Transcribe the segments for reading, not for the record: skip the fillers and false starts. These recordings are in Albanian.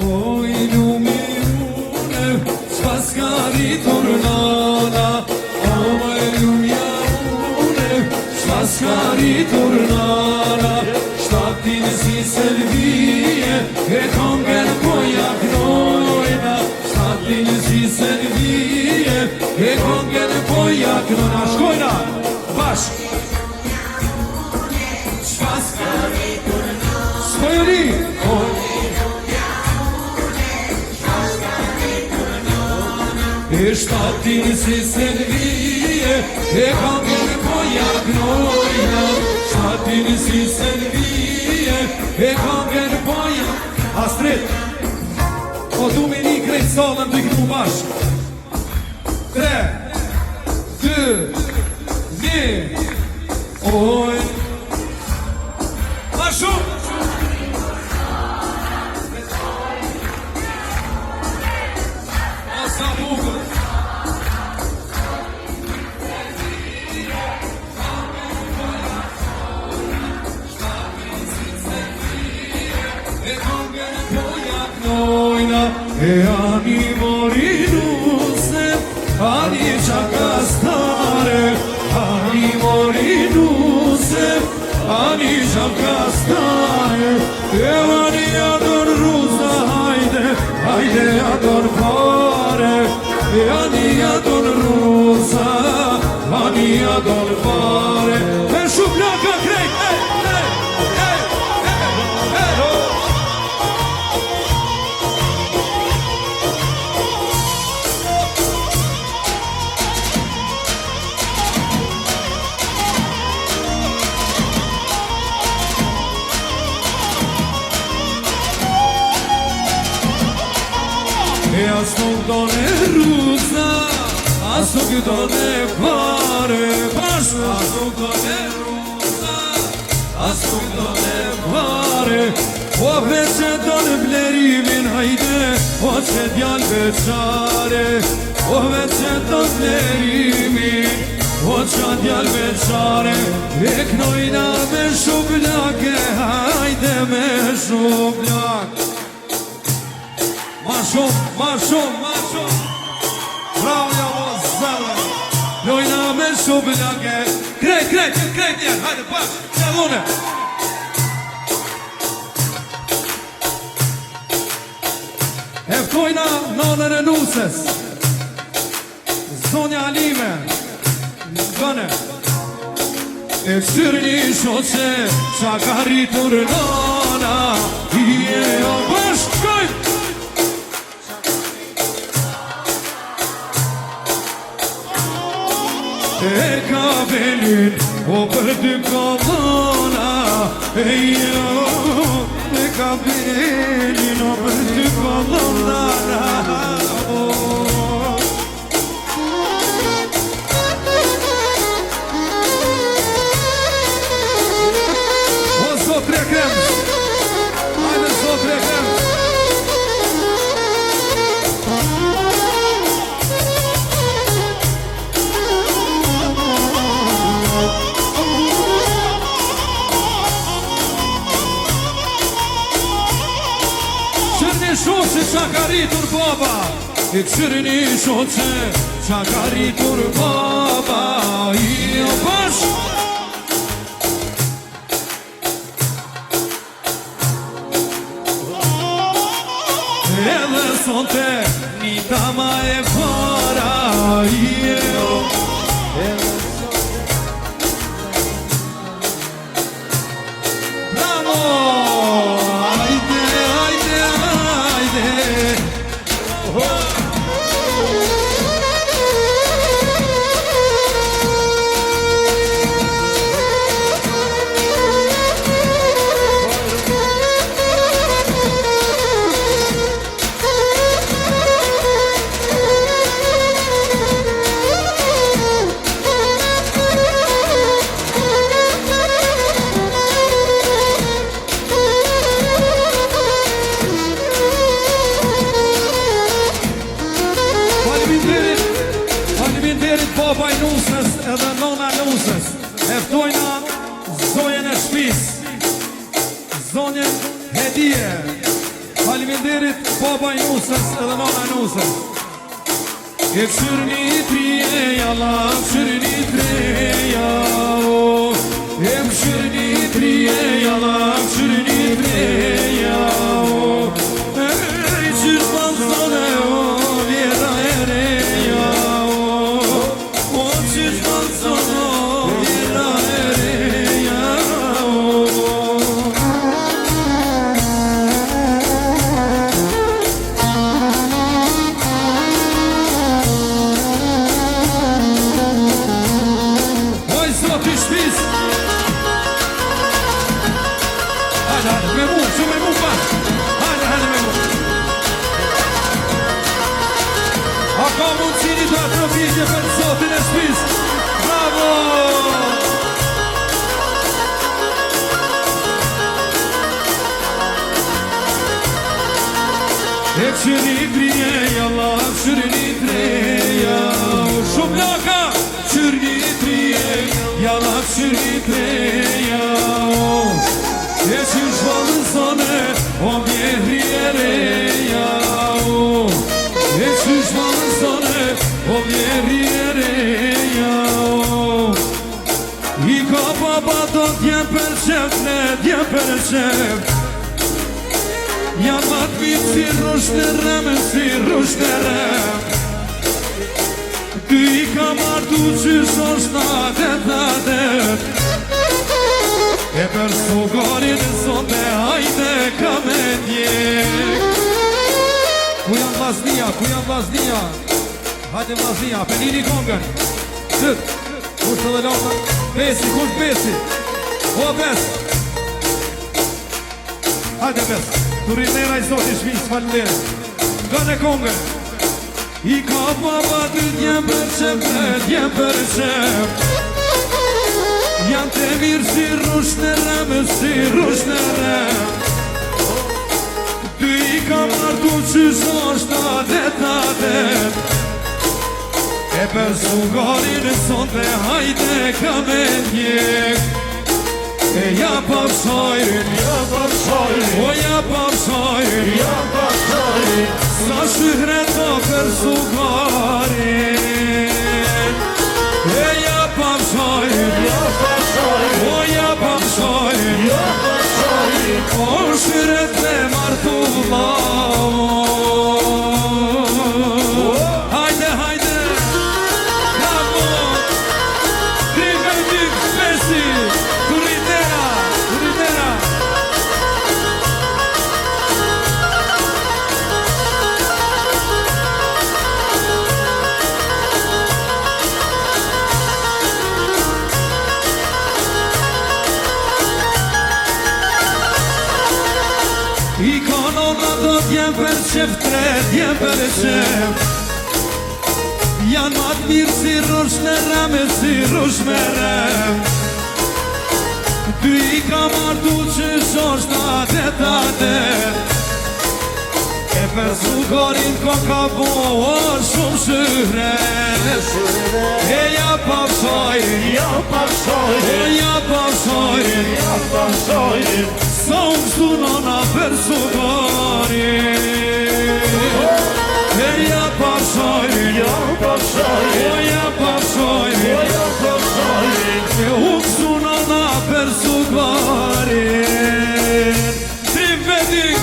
Oj lumi une, s'pas ka rritur nana. Oj lumja une, s'pas ka rritur nana. Shtatin si selvije, e kongen po jaknojna. Shtatin si selvije, e kongen po jaknojna. Shkojna, bashk. S'pas ka rritur nana. Spojoni, e shtatin si selvije, e kongen po jaknojna. Shtatin si selvije, e kongen po jaknojna. Astrid, o du me një krejt salën të këtu bashk. 3, 2, 1, oj. Ma shumë. Asa bukur. E ani morinuse, ani qakastare. Ani morinuse, ani qakastare. E ani ador ruza, hajde, hajde ador pare. E ani ador ruza, ani ador pare. E shumë plaka krejt, e as nuk do ne ruza, as nuk do ne pare. Bashk, as nuk do ne ruza, as nuk do ne pare. O veqe do në blerimin, hajde, o që djallë veçare. O veqe do në blerimin, o që djallë veçare. E knojna me shublake, hajde me shublake. Ma shumë, ma shumë, ma shumë. Bravo, o zëllë. Lojna me shumë lage. Krejt, krejt, krejt njerë, hajde bashkë, qëllune. Eftojna nanën e nuses, zonja Alime, gëne. E këshyrë një shoqe, qa ka rritur nana. Ije o bashkë, shkojnë. E kabelin, o për dy kolona. E jo, e kabelin, o për dy kolona. O zot rekrem, hajde zot rekrem. Shoqe qa ka rritur baba, e këshyrë një shoqe qa ka rritur baba. I o bashkë. Edhe sonte një tama e para. I o bravo. Baba i nusës edhe nona nusës. Eftojna zonjen e shpis, zonjen Hedije. Faleminderit baba i Nusës edhe nana i Nusës. E këshyrni trije jalla, këshyrni treja o. E këshyrni trije jalla, këshyrni treja o. E qysh balzone o, vjera e reja o. O qysh balzone o, vjera e reja o. Për zotin e shpis, bravo! E këshyri trije jalla, këshyri treja shumë laka, këshyri trije jalla, këshyri treja e qysh valëzone, o mjehri e reja e qysh valëzone, o vjeri e reja I ka baba do t'jem për qef, ne t'jem për qef Jam atë vitë si rush në rem, si rush në rem Ty I ka martu qysh është adet E për sugarin e sonde, hajde ka me djek Ku jam vaznia? Hajde vaznia, penini kongën Sët, kush të dhe lota Besi, kush besi O bes Hajde bes Turinera I zoti shmis, falendere Gane kongën I ka baba të t'jem për qep t'jem për qep Jam të mirë si rush në rem Si rush në rem Ty I ka martu qysh është adet E për sugarin e sonde hajde ka me djek E ja pavshajrin, o ja pavshajrin Sa shyhreta për sugarin E ja pavshajrin, o ja pavshajrin O shyhret me martulla I kanona do t'jem për qef tre, t'jem për qef Janë matë mirë si rush në rem, si rush me rem Ty I ka martu qysh është adet E për sugarin ko ka bo shumë shyhret E ja pavshajrin, o ja pavshajrin Sa unë shtu nona për sugarin E ja pavshajrin, o ja pavshajrin E unë shtu nona për sugarin Trim vedin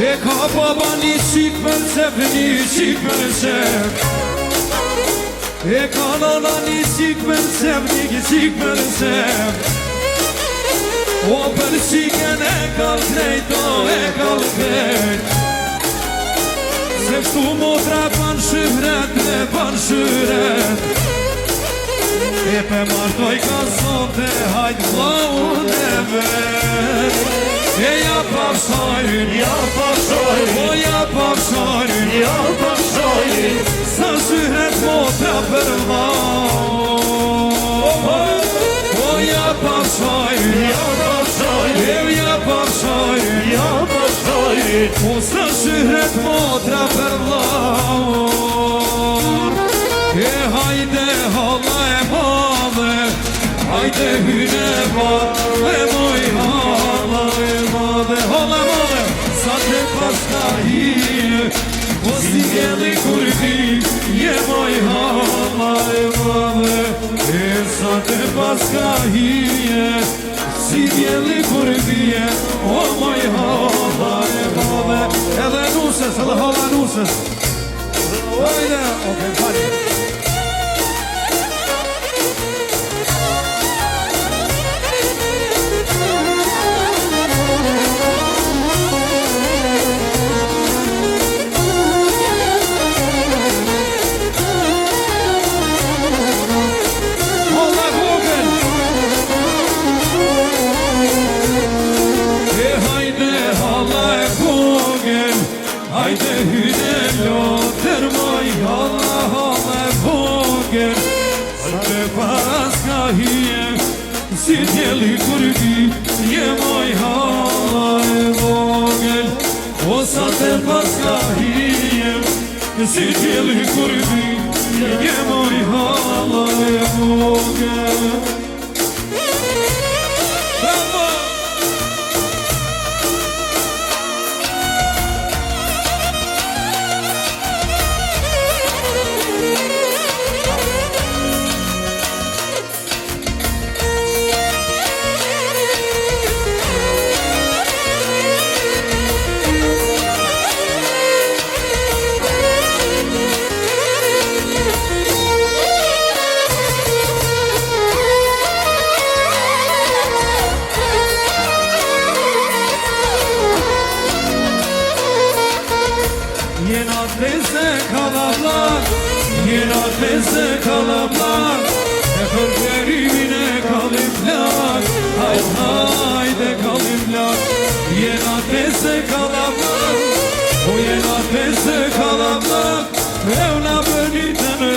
E ka baba një qik për qep, një qik për qep E ka nona një qik për qep, një qik për qep O për qiken e kal krejt, o e kal krejt Se kështu motra pan shyhret, pan shyhret Jepe martoj ka sonte, hajt vllaun e vet. E ja pafsharin, o ja pafsharin, sa syhet motra për vllaun. O ja pafsharin, e ja pafsharin, o sa syhet motra për vllaun. E hajde holla e madhe, hajde hyne madhe, moj holla e madhe, holla madhe, sa te paska hije, o si vjeli kur ti, je moj holla e madhe, e sa te paska hije, si vjeli kur ti, o moj holla e madhe, edhe nuses, edhe holla nuses. Hajde, okej, fali. Hajde hyne lotër moj holla e vogël, sa te paska hije, si djeli kur vi, je moj holla e vogël. O sa te paska hije, si djeli kur vi, je moj holla e vogël. Jena tese kalablar, e për gjerimin e kalim plak, hajde kalim plak. Jena tese kalablar, o jena tese kalablar, e una bënite në